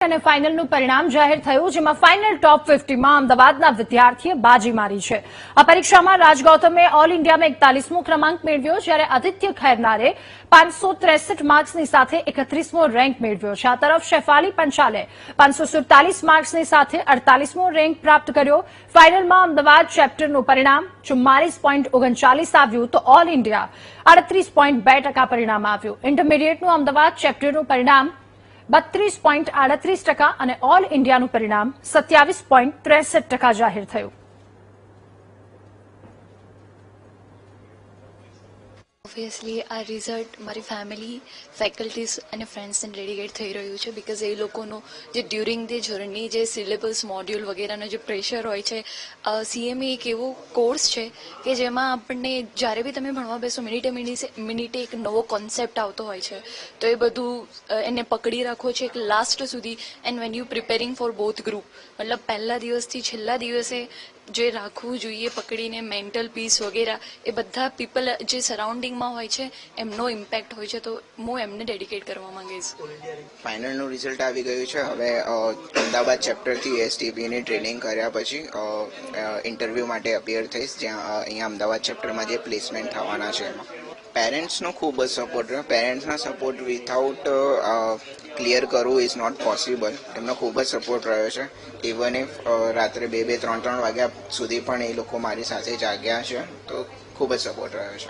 અને ફાઇનલનું પરિણામ જાહેર થયું, જેમાં ફાઇનલ ટોપ 50માં અમદાવાદના વિદ્યાર્થીએ બાજી મારી છે। આ પરીક્ષામાં રાજ ગૌતમે ઓલ ઇન્ડિયામાં 41મો ક્રમાંક મેળવ્યો, જ્યારે આદિત્ય ખૈરનારે 563 માર્ક્સની સાથે 31મો રેન્ક મેળવ્યો છે। આ તરફ શેફાલી પંચાલે 547 માર્ક્સની સાથે 48મો રેન્ક પ્રાપ્ત કર્યો। ફાઇનલમાં અમદાવાદ ચેપ્ટરનું પરિણામ 44.39 આવ્યું, તો ઓલ ઇન્ડિયા 38.2% પરિણામ આવ્યું। ઇન્ટરમીડિયેટનું અમદાવાદ ચેપ્ટરનું પરિણામ 32.38% અને ઓલ ઇન્ડિયાનું પરિણામ 27.63% જાહેર થયું। ઓબ્વિયસલી આ રિઝલ્ટ મારી ફેમિલી, ફેકલ્ટીઝ અને ફ્રેન્ડ્સને ડેડિકેટ થઈ રહ્યું છે, બિકોઝ એ લોકોનું જે ડ્યુરિંગ ધી જર્ની જે સિલેબસ મોડ્યુલ વગેરેનો જે પ્રેશર હોય છે, CMA એક એવો કોર્સ છે કે જેમાં આપણને જ્યારે બી તમે ભણવા બેસો મિનિટે એક નવો કોન્સેપ્ટ આવતો હોય છે, તો એ બધું એને પકડી રાખો છે એક લાસ્ટ સુધી। And when you preparing for both group, મતલબ પહેલા દિવસથી છેલ્લા દિવસે જે રાખવું જોઈએ પકડીને, મેન્ટલ પીસ વગેરે, એ બધા પીપલ જે સરાઉન્ડિંગમાં હોય છે એમનો ઇમ્પેક્ટ હોય છે, તો હું એમને ડેડિકેટ કરવા માંગીશ। ફાઇનલનું રિઝલ્ટ આવી ગયું છે। હવે અમદાવાદ ચેપ્ટરથી STBની ટ્રેનિંગ કર્યા પછી ઇન્ટરવ્યૂ માટે અપિયર થઈશ, જ્યાં અહીંયા અમદાવાદ ચેપ્ટરમાં જે પ્લેસમેન્ટ થવાના છે એમાં પેરેન્ટ્સનો ખૂબ જ સપોર્ટ રહ્યો। પેરેન્ટ્સના સપોર્ટ વિથઆઉટ ક્લિયર કરવું ઇઝ નોટ પોસિબલ। એમનો ખૂબ જ સપોર્ટ રહ્યો છે। ઇવન ઇફ રાત્રે 2-3 વાગ્યા સુધી પણ એ લોકો મારી સાથે જાગ્યા છે, તો ખૂબ જ સપોર્ટ રહ્યો છે।